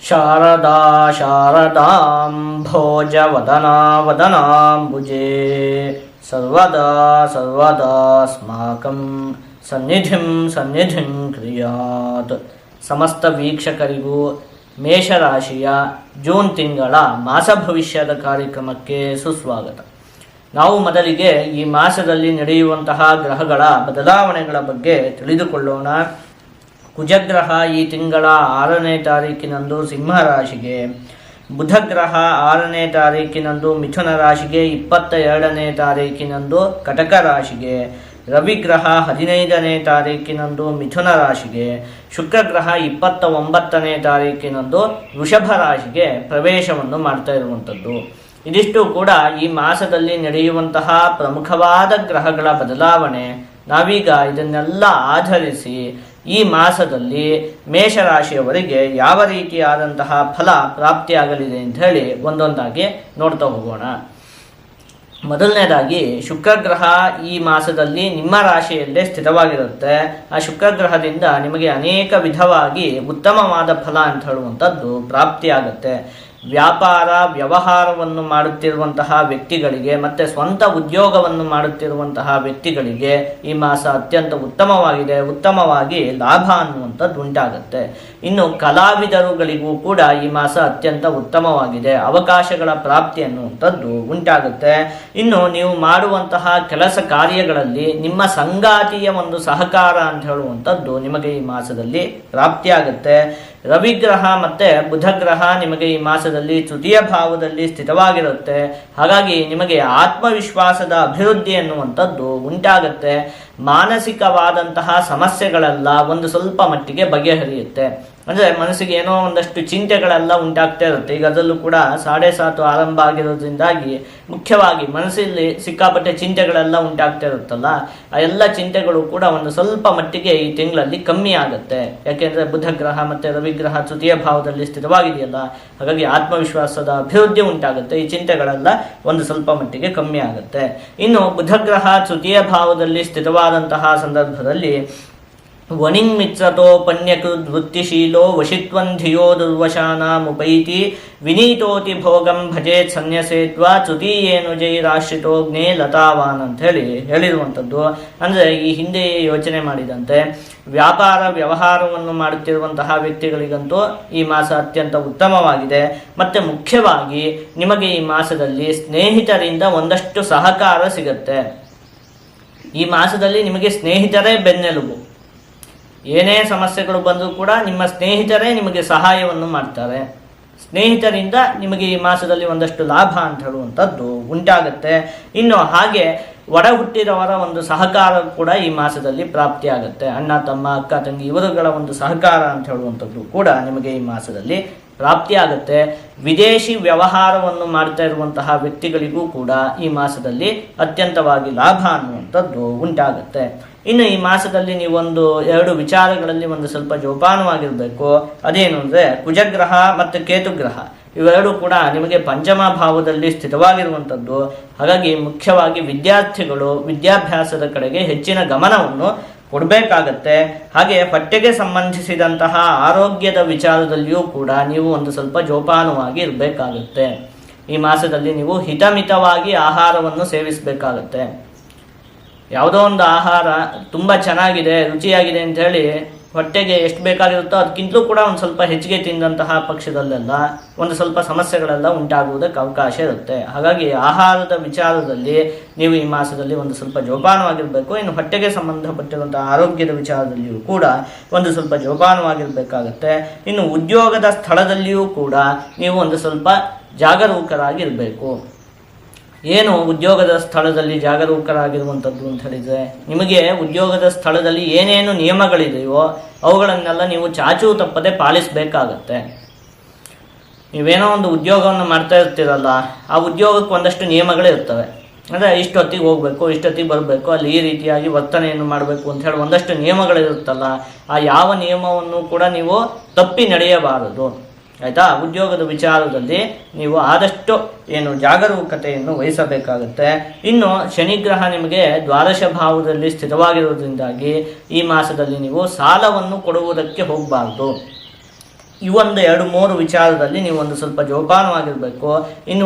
ಶಾರದಾ ಶಾರದಾಂ ಭೋಜವದನಾ ವದನಾಂಬುಜೇ ಸರ್ವದಾ ಸರ್ವದಾಸ್ಮಾಕಂ ಸನ್ನಿಧಿಂ ಸನ್ನಿಧಿಂ ಕ್ರಿಯಾತ್. ಸಮಸ್ತ ವೀಕ್ಷಕರಿಗೂ ಮೇಷರಾಶಿಯ ಜೂನ್ ತಿಂಗಳ ಮಾಸ ಭವಿಷ್ಯದ ಕಾರ್ಯಕ್ರಮಕ್ಕೆ ಸುಸ್ವಾಗತ. ನಾವು ಮೊದಲಿಗೆ ಈ ಮಾಸದಲ್ಲಿ ನಡೆಯುವಂತಹ ಗ್ರಹಗಳ ಬದಲಾವಣೆಗಳ ಬಗ್ಗೆ ತಿಳಿದುಕೊಳ್ಳೋಣ. ಕುಜಗ್ರಹ ಈ ತಿಂಗಳ 6ನೇ ತಾರೀಕಿನಂದು ಸಿಂಹ ರಾಶಿಗೆ, ಬುಧಗ್ರಹ 6ನೇ ತಾರೀಕಿನಂದು ಮಿಥುನ ರಾಶಿಗೆ, 22ನೇ ತಾರೀಕಿನಂದು ಕಟಕ ರಾಶಿಗೆ, ರವಿಗ್ರಹ 15ನೇ ತಾರೀಕಿನಂದು ಮಿಥುನ ರಾಶಿಗೆ, ಶುಕ್ರಗ್ರಹ 29ನೇ ತಾರೀಕಿನಂದು ವೃಷಭ ರಾಶಿಗೆ ಪ್ರವೇಶವನ್ನು ಮಾಡ್ತಾ ಇರುವಂಥದ್ದು. ಇದಿಷ್ಟು ಕೂಡ ಈ ಮಾಸದಲ್ಲಿ ನಡೆಯುವಂತಹ ಪ್ರಮುಖವಾದ ಗ್ರಹಗಳ ಬದಲಾವಣೆ. ನಾವೀಗ ಇದನ್ನೆಲ್ಲ ಆಧರಿಸಿ ಈ ಮಾಸದಲ್ಲಿ ಮೇಷರಾಶಿಯವರಿಗೆ ಯಾವ ರೀತಿಯಾದಂತಹ ಫಲ ಪ್ರಾಪ್ತಿಯಾಗಲಿದೆ ಅಂತ ಹೇಳಿ ಒಂದೊಂದಾಗಿ ನೋಡ್ತಾ ಹೋಗೋಣ. ಮೊದಲನೇದಾಗಿ ಶುಕ್ರಗ್ರಹ ಈ ಮಾಸದಲ್ಲಿ ನಿಮ್ಮ ರಾಶಿಯಲ್ಲೇ ಸ್ಥಿರವಾಗಿರುತ್ತೆ. ಆ ಶುಕ್ರಗ್ರಹದಿಂದ ನಿಮಗೆ ಅನೇಕ ವಿಧವಾಗಿ ಉತ್ತಮವಾದ ಫಲ ಅಂತ ಹೇಳುವಂಥದ್ದು ಪ್ರಾಪ್ತಿಯಾಗುತ್ತೆ. ವ್ಯಾಪಾರ ವ್ಯವಹಾರವನ್ನು ಮಾಡುತ್ತಿರುವಂತಹ ವ್ಯಕ್ತಿಗಳಿಗೆ ಮತ್ತು ಸ್ವಂತ ಉದ್ಯೋಗವನ್ನು ಮಾಡುತ್ತಿರುವಂತಹ ವ್ಯಕ್ತಿಗಳಿಗೆ ಈ ಮಾಸ ಅತ್ಯಂತ ಉತ್ತಮವಾಗಿದೆ. ಉತ್ತಮವಾಗಿ ಲಾಭ ಅನ್ನುವಂಥದ್ದು ಉಂಟಾಗುತ್ತೆ. ಇನ್ನು ಕಲಾವಿದರುಗಳಿಗೂ ಕೂಡ ಈ ಮಾಸ ಅತ್ಯಂತ ಉತ್ತಮವಾಗಿದೆ. ಅವಕಾಶಗಳ ಪ್ರಾಪ್ತಿ ಅನ್ನುವಂಥದ್ದು ಉಂಟಾಗುತ್ತೆ. ಇನ್ನು ನೀವು ಮಾಡುವಂತಹ ಕೆಲಸ ಕಾರ್ಯಗಳಲ್ಲಿ ನಿಮ್ಮ ಸಂಗಾತಿಯ ಒಂದು ಸಹಕಾರ ಅಂತ ಹೇಳುವಂಥದ್ದು ನಿಮಗೆ ಈ ಮಾಸದಲ್ಲಿ ಪ್ರಾಪ್ತಿಯಾಗುತ್ತೆ. ರವಿಗ್ರಹ ಮತ್ತು ಬುಧಗ್ರಹ ನಿಮಗೆ ಈ ಮಾಸದಲ್ಲಿ ತೃತೀಯ ಭಾವದಲ್ಲಿ ಸ್ಥಿತವಾಗಿರುತ್ತೆ. ಹಾಗಾಗಿ ನಿಮಗೆ ಆತ್ಮವಿಶ್ವಾಸದ ಅಭಿವೃದ್ಧಿ ಅನ್ನುವಂಥದ್ದು ಉಂಟಾಗುತ್ತೆ. ಮಾನಸಿಕವಾದಂತಹ ಸಮಸ್ಯೆಗಳೆಲ್ಲ ಒಂದು ಸ್ವಲ್ಪ ಮಟ್ಟಿಗೆ ಬಗೆಹರಿಯುತ್ತೆ. ಅಂದರೆ ಮನಸ್ಸಿಗೆ ಏನೋ ಒಂದಷ್ಟು ಚಿಂತೆಗಳೆಲ್ಲ ಉಂಟಾಗ್ತಾ ಇರುತ್ತೆ. ಈಗ ಅದರಲ್ಲೂ ಕೂಡ 7:30 ಆರಂಭ ಆಗಿರೋದ್ರಿಂದಾಗಿ ಮುಖ್ಯವಾಗಿ ಮನಸ್ಸಲ್ಲಿ ಸಿಕ್ಕಾಪಟ್ಟೆ ಚಿಂತೆಗಳೆಲ್ಲ ಉಂಟಾಗ್ತಾ ಇರುತ್ತಲ್ಲ, ಆ ಎಲ್ಲ ಚಿಂತೆಗಳು ಕೂಡ ಒಂದು ಸ್ವಲ್ಪ ಮಟ್ಟಿಗೆ ಈ ತಿಂಗಳಲ್ಲಿ ಕಮ್ಮಿ ಆಗುತ್ತೆ. ಯಾಕೆಂದರೆ ಬುಧಗ್ರಹ ಮತ್ತು ರವಿಗ್ರಹ ತೃತೀಯ ಭಾವದಲ್ಲಿ ಸ್ಥಿರವಾಗಿದೆಯಲ್ಲ, ಹಾಗಾಗಿ ಆತ್ಮವಿಶ್ವಾಸದ ಅಭಿವೃದ್ಧಿ ಉಂಟಾಗುತ್ತೆ. ಈ ಚಿಂತೆಗಳೆಲ್ಲ ಒಂದು ಸ್ವಲ್ಪ ಮಟ್ಟಿಗೆ ಕಮ್ಮಿ ಆಗುತ್ತೆ. ಇನ್ನು ಬುಧಗ್ರಹ ತೃತೀಯ ಭಾವದಲ್ಲಿ ಸ್ಥಿತವಾದಂತಹ ಸಂದರ್ಭದಲ್ಲಿ ವಣಿಂಗ್ ಮಿತ್ರತೋಪನ್ಯಕೃದ್ ವೃತ್ತಿಶೀಲೋ ವಶಿತ್ವಂ ಧಿಯೋ ದುರ್ವಶಾನಾಮುಪೈತಿ ವಿನೀತೋತಿ ಭೋಗಂ ಭಜೇತ್ ಸನ್ಯಸೇತ್ವ ತೃತೀಯೇನು ಜೈರಾಶ್ರಿತೋಗ್ನೇ ಲತಾವಾನ್ ಅಂತ ಹೇಳಿರುವಂಥದ್ದು. ಅಂದರೆ ಈ ಹಿಂದೆ ಯೋಚನೆ ಮಾಡಿದಂತೆ ವ್ಯಾಪಾರ ವ್ಯವಹಾರವನ್ನು ಮಾಡುತ್ತಿರುವಂತಹ ವ್ಯಕ್ತಿಗಳಿಗಂತೂ ಈ ಮಾಸ ಅತ್ಯಂತ ಉತ್ತಮವಾಗಿದೆ. ಮತ್ತು ಮುಖ್ಯವಾಗಿ ನಿಮಗೆ ಈ ಮಾಸದಲ್ಲಿ ಸ್ನೇಹಿತರಿಂದ ಒಂದಷ್ಟು ಸಹಕಾರ ಸಿಗುತ್ತೆ. ಈ ಮಾಸದಲ್ಲಿ ನಿಮಗೆ ಸ್ನೇಹಿತರೇ ಬೆನ್ನೆಲುಬು. ಏನೇ ಸಮಸ್ಯೆಗಳು ಬಂದರೂ ಕೂಡ ನಿಮ್ಮ ಸ್ನೇಹಿತರೇ ನಿಮಗೆ ಸಹಾಯವನ್ನು ಮಾಡ್ತಾರೆ. ಸ್ನೇಹಿತರಿಂದ ನಿಮಗೆ ಈ ಮಾಸದಲ್ಲಿ ಒಂದಷ್ಟು ಲಾಭ ಅಂತ ಹೇಳುವಂಥದ್ದು ಉಂಟಾಗುತ್ತೆ. ಇನ್ನು ಹಾಗೆ ಒಡ ಹುಟ್ಟಿದವರ ಒಂದು ಸಹಕಾರ ಕೂಡ ಈ ಮಾಸದಲ್ಲಿ ಪ್ರಾಪ್ತಿಯಾಗುತ್ತೆ. ಅಣ್ಣ ತಮ್ಮ ಅಕ್ಕ ತಂಗಿ ಇವರುಗಳ ಒಂದು ಸಹಕಾರ ಅಂತ ಹೇಳುವಂಥದ್ದು ಕೂಡ ನಿಮಗೆ ಈ ಮಾಸದಲ್ಲಿ ಪ್ರಾಪ್ತಿಯಾಗುತ್ತೆ. ವಿದೇಶಿ ವ್ಯವಹಾರವನ್ನು ಮಾಡ್ತಾ ಇರುವಂತಹ ವ್ಯಕ್ತಿಗಳಿಗೂ ಕೂಡ ಈ ಮಾಸದಲ್ಲಿ ಅತ್ಯಂತವಾಗಿ ಲಾಭ ಅನ್ನುವಂಥದ್ದು ಉಂಟಾಗುತ್ತೆ. ಇನ್ನು ಈ ಮಾಸದಲ್ಲಿ ನೀವೊಂದು 2 ವಿಚಾರಗಳಲ್ಲಿ ಒಂದು ಸ್ವಲ್ಪ ಜೋಪಾನವಾಗಿರಬೇಕು. ಅದೇನು ಅಂದರೆ ಕುಜಗ್ರಹ ಮತ್ತು ಕೇತುಗ್ರಹ ಇವೆರಡೂ ಕೂಡ ನಿಮಗೆ ಪಂಚಮ ಭಾವದಲ್ಲಿ ಸ್ಥಿತವಾಗಿರುವಂಥದ್ದು. ಹಾಗಾಗಿ ಮುಖ್ಯವಾಗಿ ವಿದ್ಯಾರ್ಥಿಗಳು ವಿದ್ಯಾಭ್ಯಾಸದ ಕಡೆಗೆ ಹೆಚ್ಚಿನ ಗಮನವನ್ನು ಕೊಡಬೇಕಾಗತ್ತೆ. ಹಾಗೆ ಹೊಟ್ಟೆಗೆ ಸಂಬಂಧಿಸಿದಂತಹ ಆರೋಗ್ಯದ ವಿಚಾರದಲ್ಲಿಯೂ ಕೂಡ ನೀವು ಒಂದು ಸ್ವಲ್ಪ ಜೋಪಾನವಾಗಿ ಇರಬೇಕಾಗುತ್ತೆ. ಈ ಮಾಸದಲ್ಲಿ ನೀವು ಹಿತಮಿತವಾಗಿ ಆಹಾರವನ್ನು ಸೇವಿಸಬೇಕಾಗತ್ತೆ. ಯಾವುದೋ ಒಂದು ಆಹಾರ ತುಂಬ ಚೆನ್ನಾಗಿದೆ ರುಚಿಯಾಗಿದೆ ಅಂತ ಹೇಳಿ ಹೊಟ್ಟೆಗೆ ಎಷ್ಟು ಬೇಕಾಗಿರುತ್ತೋ ಅದಕ್ಕಿಂತಲೂ ಕೂಡ ಒಂದು ಸ್ವಲ್ಪ ಹೆಚ್ಚಿಗೆ ತಿಂದಂತಹ ಪಕ್ಷದಲ್ಲೆಲ್ಲ ಒಂದು ಸ್ವಲ್ಪ ಸಮಸ್ಯೆಗಳೆಲ್ಲ ಉಂಟಾಗುವುದಕ್ಕೆ ಅವಕಾಶ ಇರುತ್ತೆ. ಹಾಗಾಗಿ ಆಹಾರದ ವಿಚಾರದಲ್ಲಿ ನೀವು ಈ ಮಾಸದಲ್ಲಿ ಒಂದು ಸ್ವಲ್ಪ ಜೋಪಾನವಾಗಿರಬೇಕು. ಇನ್ನು ಹೊಟ್ಟೆಗೆ ಸಂಬಂಧಪಟ್ಟಿರುವಂತಹ ಆರೋಗ್ಯದ ವಿಚಾರದಲ್ಲಿಯೂ ಕೂಡ ಒಂದು ಸ್ವಲ್ಪ ಜೋಪಾನವಾಗಿರಬೇಕಾಗತ್ತೆ. ಇನ್ನು ಉದ್ಯೋಗದ ಸ್ಥಳದಲ್ಲಿಯೂ ಕೂಡ ನೀವು ಒಂದು ಸ್ವಲ್ಪ ಜಾಗರೂಕರಾಗಿರಬೇಕು. ಏನು ಉದ್ಯೋಗದ ಸ್ಥಳದಲ್ಲಿ ಜಾಗರೂಕರಾಗಿರುವಂಥದ್ದು ಅಂತ ಹೇಳಿದರೆ, ನಿಮಗೆ ಉದ್ಯೋಗದ ಸ್ಥಳದಲ್ಲಿ ಏನೇನು ನಿಯಮಗಳಿದೆಯೋ ಅವುಗಳನ್ನೆಲ್ಲ ನೀವು ಚಾಚೂ ತಪ್ಪದೆ ಪಾಲಿಸಬೇಕಾಗತ್ತೆ. ನೀವೇನೋ ಒಂದು ಉದ್ಯೋಗವನ್ನು ಮಾಡ್ತಾ ಇರ್ತೀರಲ್ಲ, ಆ ಉದ್ಯೋಗಕ್ಕೆ ಒಂದಷ್ಟು ನಿಯಮಗಳಿರ್ತವೆ. ಅಂದರೆ ಇಷ್ಟೊತ್ತಿಗೆ ಹೋಗಬೇಕು, ಇಷ್ಟೊತ್ತಿಗೆ ಬರಬೇಕು, ಅಲ್ಲಿ ಈ ರೀತಿಯಾಗಿ ವರ್ತನೆಯನ್ನು ಮಾಡಬೇಕು ಅಂತ ಹೇಳಿ ಒಂದಷ್ಟು ನಿಯಮಗಳಿರುತ್ತಲ್ಲ, ಆ ಯಾವ ನಿಯಮವನ್ನು ಕೂಡ ನೀವು ತಪ್ಪಿ ನಡೆಯಬಾರದು. ಆಯಿತಾ? ಉದ್ಯೋಗದ ವಿಚಾರದಲ್ಲಿ ನೀವು ಆದಷ್ಟು ಜಾಗರೂಕತೆಯನ್ನು ವಹಿಸಬೇಕಾಗುತ್ತೆ. ಇನ್ನು ಶನಿಗ್ರಹ ನಿಮಗೆ ದ್ವಾದಶ ಭಾವದಲ್ಲಿ ಸ್ಥಿತವಾಗಿರುವುದರಿಂದಾಗಿ ಈ ಮಾಸದಲ್ಲಿ ನೀವು ಸಾಲವನ್ನು ಕೊಡುವುದಕ್ಕೆ ಹೋಗಬಾರ್ದು. ಈ ಒಂದು 2-3 ವಿಚಾರದಲ್ಲಿ ನೀವು ಒಂದು ಸ್ವಲ್ಪ ಜೋಪಾನವಾಗಿರಬೇಕು. ಇನ್ನು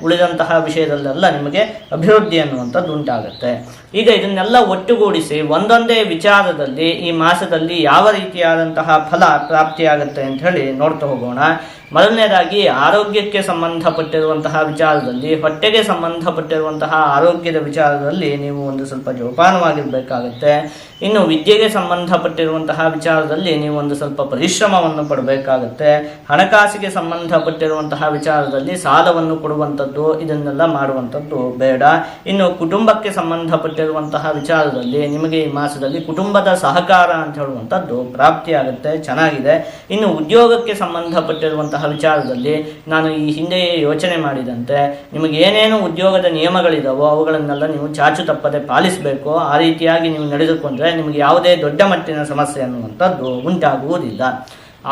ಉಳಿದಂತಹ ವಿಷಯದಲ್ಲೆಲ್ಲ ನಿಮಗೆ ಅಭಿವೃದ್ಧಿ ಅನ್ನುವಂಥದ್ದು ಉಂಟಾಗುತ್ತೆ. ಈಗ ಇದನ್ನೆಲ್ಲ ಒಟ್ಟುಗೂಡಿಸಿ ಒಂದೊಂದೇ ವಿಚಾರದಲ್ಲಿ ಈ ಮಾಸದಲ್ಲಿ ಯಾವ ರೀತಿಯಾದಂತಹ ಫಲ ಪ್ರಾಪ್ತಿಯಾಗುತ್ತೆ ಅಂತ ಹೇಳಿ ನೋಡ್ತಾ ಹೋಗೋಣ. ಮೊದಲನೇದಾಗಿ ಆರೋಗ್ಯಕ್ಕೆ ಸಂಬಂಧಪಟ್ಟಿರುವಂತಹ ವಿಚಾರದಲ್ಲಿ, ಹೊಟ್ಟೆಗೆ ಸಂಬಂಧಪಟ್ಟಿರುವಂತಹ ಆರೋಗ್ಯದ ವಿಚಾರದಲ್ಲಿ ನೀವು ಒಂದು ಸ್ವಲ್ಪ ಜೋಪಾನವಾಗಿರಬೇಕಾಗತ್ತೆ. ಇನ್ನು ವಿದ್ಯೆಗೆ ಸಂಬಂಧಪಟ್ಟಿರುವಂತಹ ವಿಚಾರದಲ್ಲಿ ನೀವು ಒಂದು ಸ್ವಲ್ಪ ಪರಿಶ್ರಮವನ್ನು ಪಡಬೇಕಾಗತ್ತೆ. ಹಣಕಾಸಿಗೆ ಸಂಬಂಧಪಟ್ಟಿರುವಂತಹ ವಿಚಾರದಲ್ಲಿ ಸಾಲವನ್ನು ಕೊಡುವಂಥದ್ದು ಇದನ್ನೆಲ್ಲ ಮಾಡುವಂಥದ್ದು ಬೇಡ. ಇನ್ನು ಕುಟುಂಬಕ್ಕೆ ಸಂಬಂಧಪಟ್ಟಿರುವಂತಹ ವಿಚಾರದಲ್ಲಿ ನಿಮಗೆ ಈ ಮಾಸದಲ್ಲಿ ಕುಟುಂಬದ ಸಹಕಾರ ಅಂತ ಹೇಳುವಂಥದ್ದು ಪ್ರಾಪ್ತಿಯಾಗುತ್ತೆ, ಚೆನ್ನಾಗಿದೆ. ಇನ್ನು ಉದ್ಯೋಗಕ್ಕೆ ಸಂಬಂಧಪಟ್ಟಿರುವಂತಹ ವಿಚಾರದಲ್ಲಿ ನಾನು ಈ ಹಿಂದೆಯೇ ಯೋಚನೆ ಮಾಡಿದಂತೆ ನಿಮಗೆ ಏನೇನು ಉದ್ಯೋಗದ ನಿಯಮಗಳಿದಾವೋ ಅವುಗಳನ್ನೆಲ್ಲ ನೀವು ಚಾಚು ತಪ್ಪದೆ ಪಾಲಿಸಬೇಕು. ಆ ರೀತಿಯಾಗಿ ನೀವು ನಡೆದುಕೊಂಡ್ರೆ ನಿಮಗೆ ಯಾವುದೇ ದೊಡ್ಡ ಮಟ್ಟಿನ ಸಮಸ್ಯೆ ಅನ್ನುವಂಥದ್ದು ಉಂಟಾಗುವುದಿಲ್ಲ.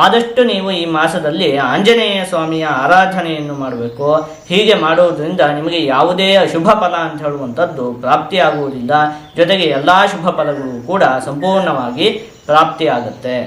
ಆದಷ್ಟು ನೀವು ಈ ಮಾಸದಲ್ಲಿ ಆಂಜನೇಯ ಸ್ವಾಮಿಯ ಆರಾಧನೆಯನ್ನು ಮಾಡಬೇಕು. ಹೀಗೆ ಮಾಡುವುದರಿಂದ ನಿಮಗೆ ಯಾವುದೇ ಅಶುಭ ಫಲ ಅಂತ ಹೇಳುವಂಥದ್ದು ಪ್ರಾಪ್ತಿಯಾಗುವುದಿಲ್ಲ. ಜೊತೆಗೆ ಎಲ್ಲ ಶುಭ ಫಲಗಳು ಕೂಡ ಸಂಪೂರ್ಣವಾಗಿ ಪ್ರಾಪ್ತಿಯಾಗುತ್ತೆ.